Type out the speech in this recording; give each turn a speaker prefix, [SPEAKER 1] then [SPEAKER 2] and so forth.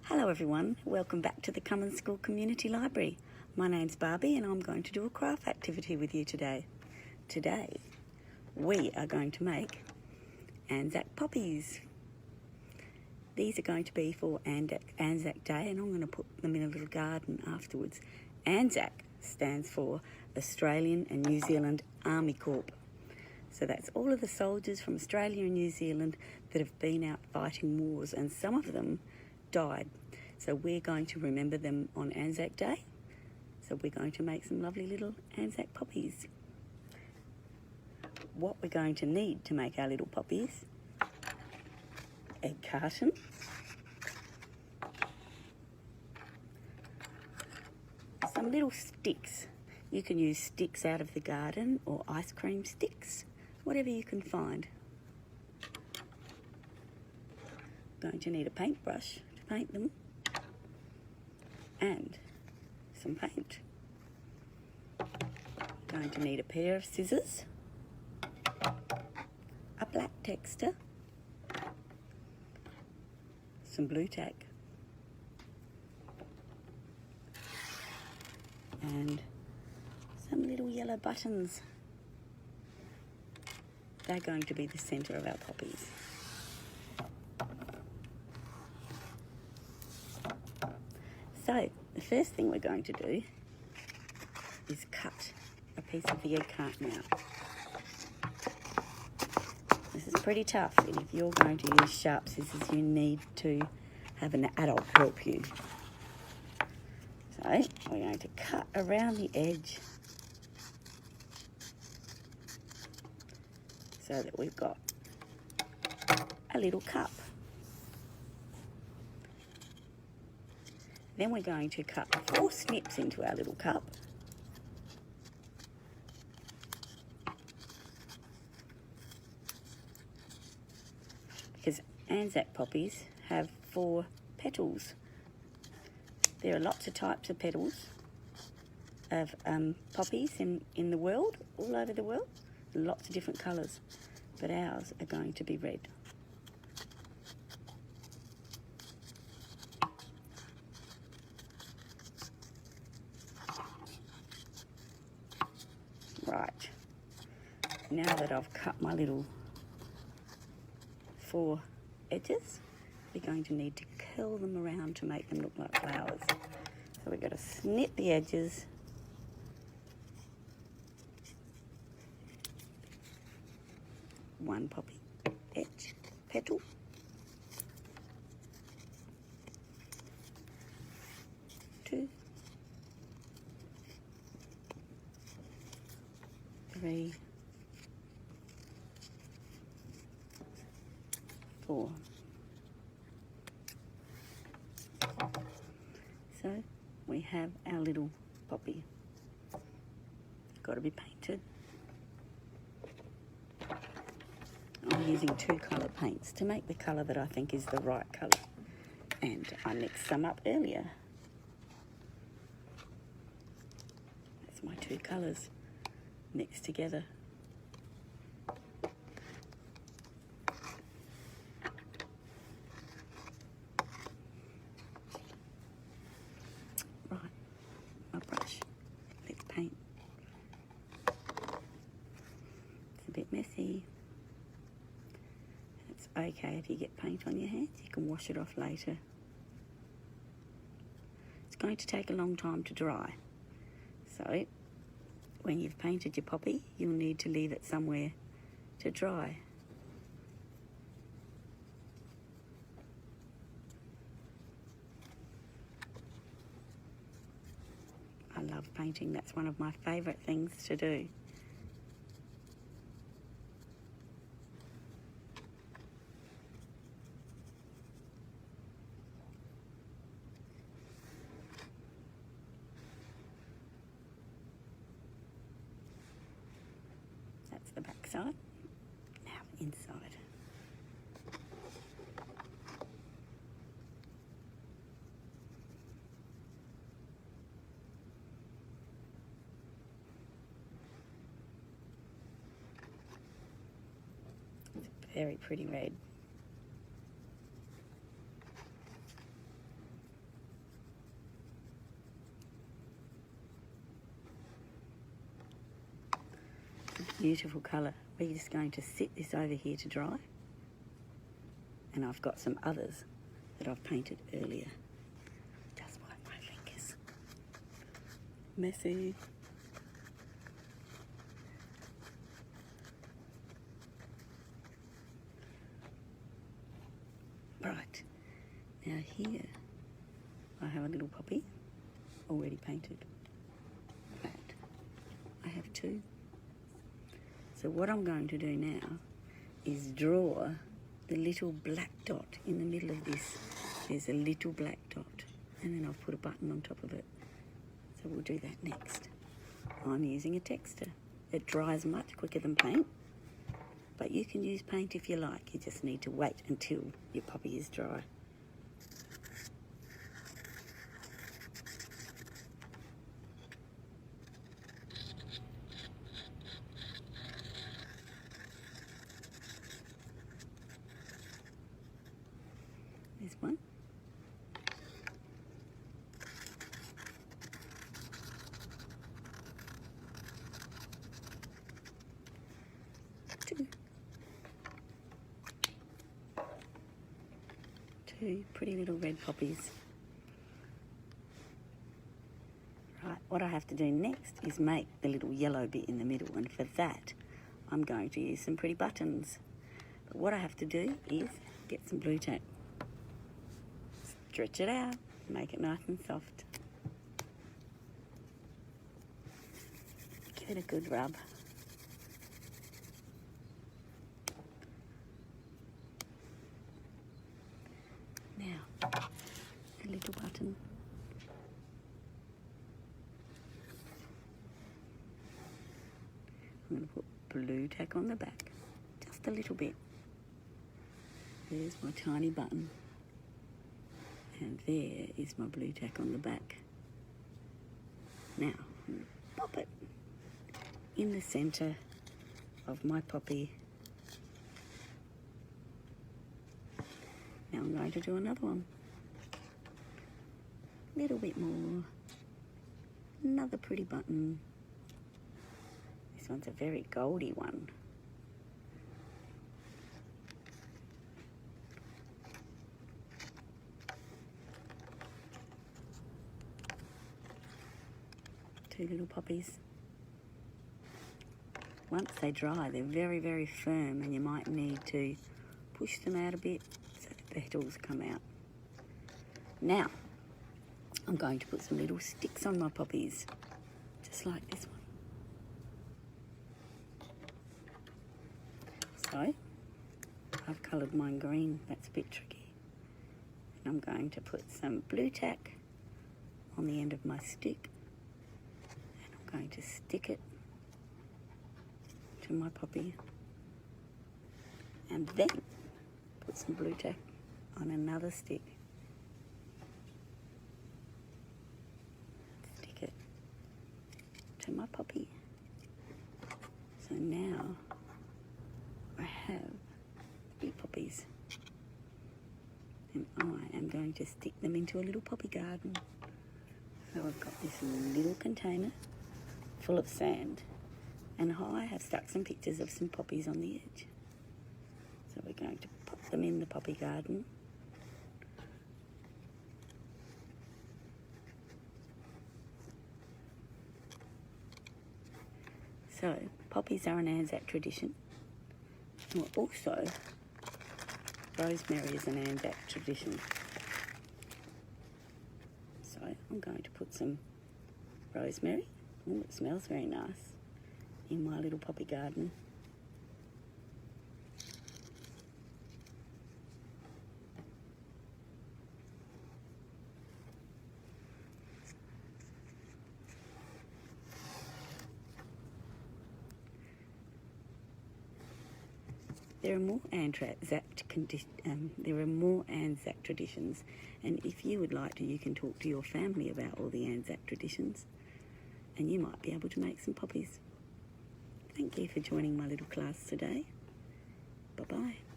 [SPEAKER 1] Hello everyone, welcome back to the Cummins School Community Library. My name's Barbie and I'm going to do a craft activity with you today. Today we are going to make Anzac poppies. These are going to be for Anzac Day and I'm going to put them in a little garden afterwards. Anzac stands for Australian and New Zealand Army Corps. So that's all of the soldiers from Australia and New Zealand that have been out fighting wars, and some of them died. So we're going to remember them on Anzac Day. So we're going to make some lovely little Anzac poppies. What we're going to need to make our little poppies: egg carton, some little sticks. You can use sticks out of the garden or ice cream sticks, whatever you can find. Going to need a paintbrush to paint them and some paint. Going to need a pair of scissors, a black texture, some blue tack, and some little yellow buttons. They're going to be the centre of our poppies. So the first thing we're going to do is cut a piece of the egg carton out. This is pretty tough, and if you're going to use sharp scissors, you need to have an adult help you. So we're going to cut around the edge so that we've got a little cup. Then we're going to cut 4 snips into our little cup. Because Anzac poppies have 4 petals. There are lots of types of petals of poppies in the world, all over the world. Lots of different colours, but ours are going to be red. Right, now that I've cut my little 4 edges, we're going to need to curl them around to make them look like flowers. So we've got to snip the edges, one poppy edge petal, two, 3, 4. So we have our little poppy. It's got to be painted. I'm using 2 colour paints to make the colour that I think is the right colour, and I mixed some up earlier. That's my 2 colours mixed together. Right, my brush, let's paint. It's a bit messy. It's okay if you get paint on your hands, you can wash it off later. It's going to take a long time to dry, so when you've painted your poppy, you'll need to leave it somewhere to dry. I love painting, that's one of my favourite things to do. That's the back side. Now inside. It's very pretty red. beautiful colour. We're just going to sit this over here to dry. And I've got some others that I've painted earlier. Just wipe my fingers. Messy. Right, now here I have a little poppy already painted. Right, I have two. So what I'm going to do now is draw the little black dot in the middle of this. There's a little black dot, and then I'll put a button on top of it. So we'll do that next. I'm using a texture. It dries much quicker than paint, but you can use paint if you like. You just need to wait until your poppy is dry. There's one. Two pretty little red poppies. Right, what I have to do next is make the little yellow bit in the middle, and for that I'm going to use some pretty buttons. But what I have to do is get some blue tack, stretch it out, make it nice and soft. Give it a good rub. Now, a little button. I'm going to put blue tack on the back, just a little bit. There's my tiny button. And there is my blue tack on the back. Now, I'm going to pop it in the centre of my poppy. Now I'm going to do another one. A little bit more. Another pretty button. This one's a very goldy one. Two little poppies. Once they dry, they're very, very firm, and you might need to push them out a bit so that the petals come out. Now, I'm going to put some little sticks on my poppies, just like this one. So, I've coloured mine green, that's a bit tricky. And I'm going to put some blue tack on the end of my stick, and I'm going to stick it to my poppy, and then put some blue tack on another stick. Stick it to my poppy. So now I have 3 poppies, and I am going to stick them into a little poppy garden. So I've got this little container full of sand, and I have stuck some pictures of some poppies on the edge. So we're going to put them in the poppy garden. So, poppies are an Anzac tradition. Well, also, rosemary is an Anzac tradition. So, I'm going to put some rosemary. Oh, it smells very nice. In my little poppy garden. There are more Anzac traditions, and if you would like to, you can talk to your family about all the Anzac traditions, and you might be able to make some poppies. Thank you for joining my little class today. Bye-bye.